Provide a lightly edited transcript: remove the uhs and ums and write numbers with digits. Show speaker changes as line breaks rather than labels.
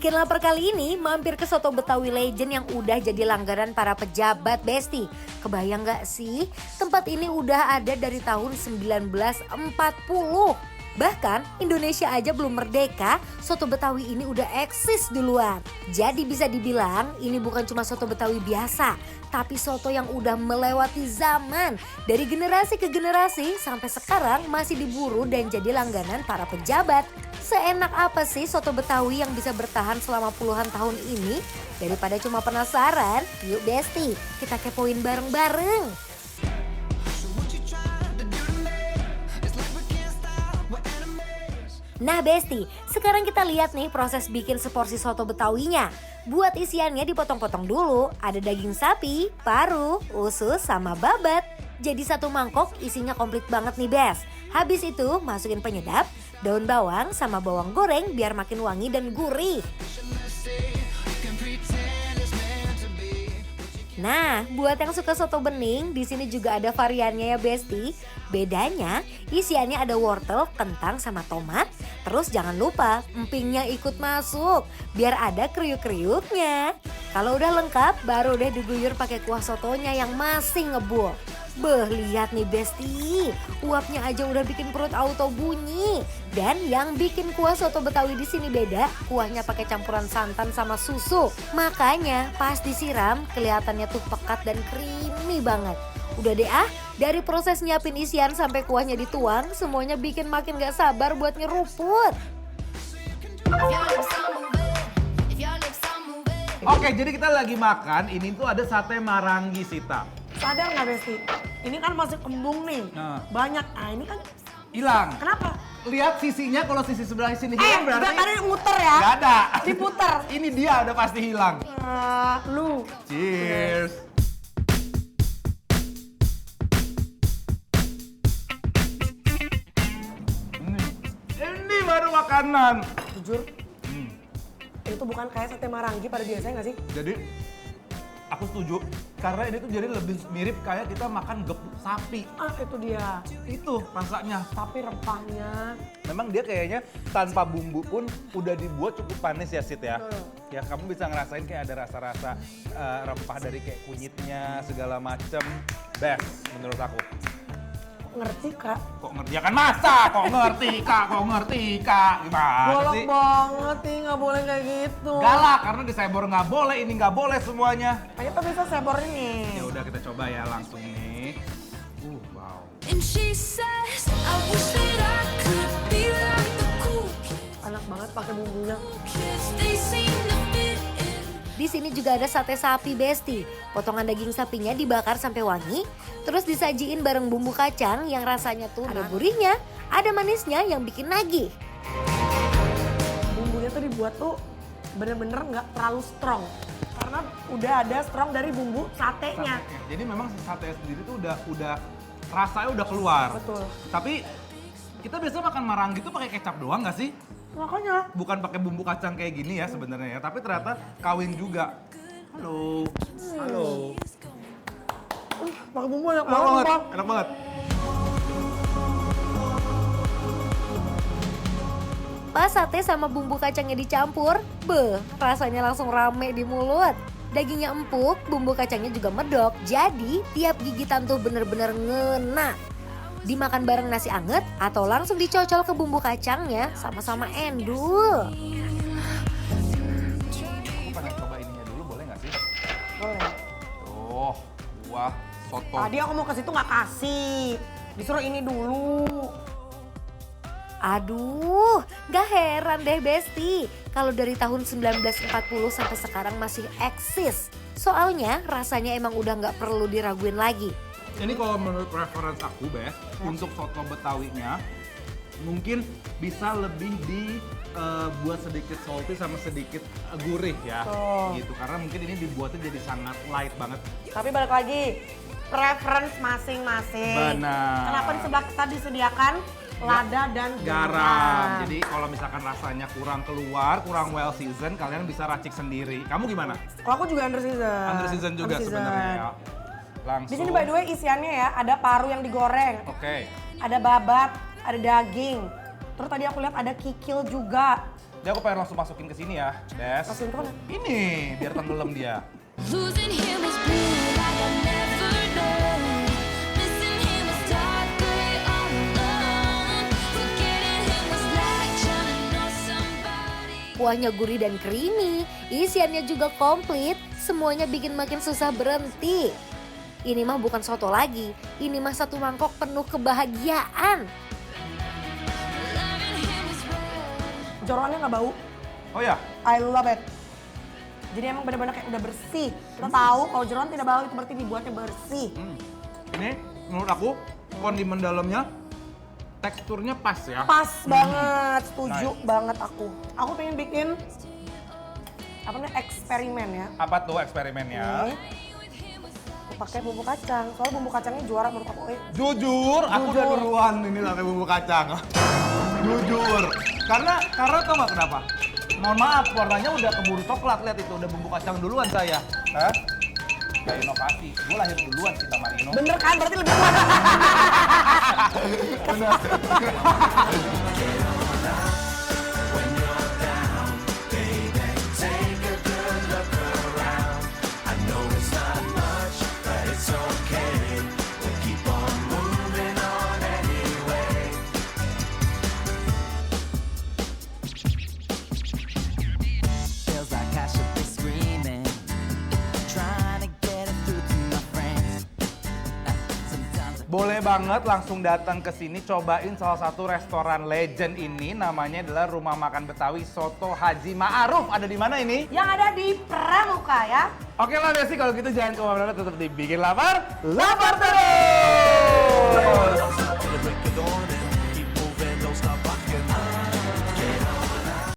Bikin lapar kali ini mampir ke Soto Betawi Legend yang udah jadi langganan para pejabat Besti. Kebayang gak sih? Tempat ini udah ada dari tahun 1940. Bahkan Indonesia aja belum merdeka, Soto Betawi ini udah eksis duluan. Jadi bisa dibilang ini bukan cuma Soto Betawi biasa, tapi soto yang udah melewati zaman. Dari generasi ke generasi sampai sekarang masih diburu dan jadi langganan para pejabat. Seenak apa sih Soto Betawi yang bisa bertahan selama puluhan tahun ini? Daripada cuma penasaran, yuk Besti, kita kepoin bareng-bareng. Nah Besti, sekarang kita lihat nih proses bikin seporsi soto Betawinya. Buat isiannya dipotong-potong dulu, ada daging sapi, paru, usus, sama babat. Jadi satu mangkok isinya komplit banget nih Bes. Habis itu masukin penyedap, daun bawang sama bawang goreng biar makin wangi dan gurih. Nah, buat yang suka soto bening, di sini juga ada variannya ya Besti. Bedanya, isiannya ada wortel, kentang, sama tomat. Terus jangan lupa empingnya ikut masuk, biar ada kriuk-kriuknya. Kalau udah lengkap, baru deh diguyur pakai kuah sotonya yang masih ngebul. Beh, lihat nih Besti, uapnya aja udah bikin perut auto bunyi. Dan yang bikin kuah soto Betawi di sini beda, kuahnya pakai campuran santan sama susu. Makanya pas disiram kelihatannya tuh pekat dan creamy banget. Udah deh dari proses nyiapin isian sampai kuahnya dituang, semuanya bikin makin gak sabar buat nyeruput.
Oke, jadi kita lagi makan, ini tuh ada sate Marangi Sita.
Sadar nggak Besti? Ini kan masih kembung nih, banyak. Nah ini kan
Hilang.
kenapa?
Lihat sisinya, kalau sisi sebelah sini hilang berarti
Tadi muter ya?
nggak ada.
Diputer.
Ini dia udah pasti hilang.
Lu.
Cheers. Ini baru makanan.
Jujur, itu bukan kayak sate Marangi pada biasanya nggak sih?
Jadi aku setuju karena ini tuh jadi lebih mirip kayak kita makan gepuk sapi.
Itu dia.
Itu rasanya.
Tapi rempahnya.
Memang dia kayaknya tanpa bumbu pun udah dibuat cukup manis ya Sit ya. Ya kamu bisa ngerasain kayak ada rasa-rasa rempah dari kayak kunyitnya segala macem. Best menurut aku.
Ngerti Kak?
Kok ngerti? Ya kan masa? Kok ngerti Kak? Kok ngerti Kak? Gimana
Bolok
sih?
banget nih, nggak boleh kayak gitu.
Galak karena di sebor nggak boleh, ini nggak boleh semuanya.
Ayo tuh bisa sebor ini.
Ya udah kita coba ya langsung nih. Wow.
And she says, I wish that I could be like the cool kids.
Enak banget pakai bumbunya.
They seem to fit in.
Di sini juga ada sate sapi Besti. Potongan daging sapinya dibakar sampai wangi, terus disajiin bareng bumbu kacang yang rasanya tuh ada gurihnya, ada manisnya yang bikin nagih.
Bumbunya tuh dibuat tuh bener-bener nggak terlalu strong. Karena udah ada strong dari bumbu satenya.
Jadi memang si sate sendiri tuh udah rasanya udah keluar.
Betul.
Tapi kita biasa makan Marangi tuh pakai kecap doang nggak sih?
Makanya.
Bukan pakai bumbu kacang kayak gini ya sebenarnya ya, tapi ternyata kawin juga. Halo. Halo.
Pakai bumbu enak
Enak
banget.
banget.
Bang.
Enak banget.
Pas sate sama bumbu kacangnya dicampur, rasanya langsung rame di mulut. Dagingnya empuk, bumbu kacangnya juga medok, jadi tiap gigitan tuh bener-bener ngena. Dimakan bareng nasi anget atau langsung dicocol ke bumbu kacangnya, sama-sama endul.
Aku pengen coba ininya dulu, boleh nggak sih?
Boleh.
Tuh, buah soto.
Tadi aku mau ke situ nggak kasih. Disuruh ini dulu.
Aduh, gak heran deh Besti kalau dari tahun 1940 sampai sekarang masih eksis. Soalnya rasanya emang udah gak perlu diraguin lagi.
Ini kalau menurut reference aku, Bes, untuk soto Betawinya mungkin bisa lebih dibuat sedikit salty sama sedikit gurih ya. Gitu, karena mungkin ini dibuatnya jadi sangat light banget.
Tapi balik lagi, preference masing-masing.
Benar.
Kenapa di sebelah kita disediakan lada dan
Garam. Jadi kalau misalkan rasanya kurang keluar, kurang well season, kalian bisa racik sendiri. Kamu gimana?
Kalau aku juga under season.
Under season juga sebenarnya ya. Langsung.
Di sini by the way isiannya ya, ada paru yang digoreng,
Oke.
ada babat, ada daging. Terus tadi aku lihat ada kikil juga.
Jadi aku pengen langsung masukin ke sini ya, Des.
Masukin ke mana?
Ini, biar tenggelam dia.
Losing him was blue like I never known. Missing him was dark gray all alone. Forgetting him was like trying to know somebody.
Kuahnya gurih dan creamy, isiannya juga komplit, semuanya bikin makin susah berhenti. Ini mah bukan soto lagi, ini mah satu mangkok penuh kebahagiaan.
Loving him was wrong.
Jeroannya nggak bau.
Oh ya,
I love it. Jadi emang benar-benar kayak udah bersih. Lo tahu kalau jeroan tidak bau itu berarti dibuatnya bersih.
ini menurut aku kondimen dalamnya teksturnya pas ya.
Pas banget, setuju
Nice.
banget aku. Aku pengen bikin apa namanya eksperimen ya.
Apa tuh eksperimennya?
Nih, aku pakai bumbu kacang. Soalnya bumbu kacangnya juara menurut aku.
Jujur, aku udah
Jujur.
duluan ini pakai bumbu kacang. Jujur. Karena tau gak kenapa? Mohon maaf, warnanya udah keburu coklat. Lihat itu, udah bumbu kacang duluan saya. Hah? Kayak inovasi. Gue lahir duluan kita Marino.
Bener kan? Berarti lebih kuat.
Feels like I should be screaming, trying to get it through to my friends. Sometimes I
Boleh banget langsung datang ke sini cobain salah satu restoran legend ini, namanya adalah Rumah Makan Betawi Soto Haji Ma'aruf. Ada di mana ini?
Yang ada di Pramuka ya.
Oke lah Desi, kalau gitu jangan kemana-mana, tetap dibikin lapar terus!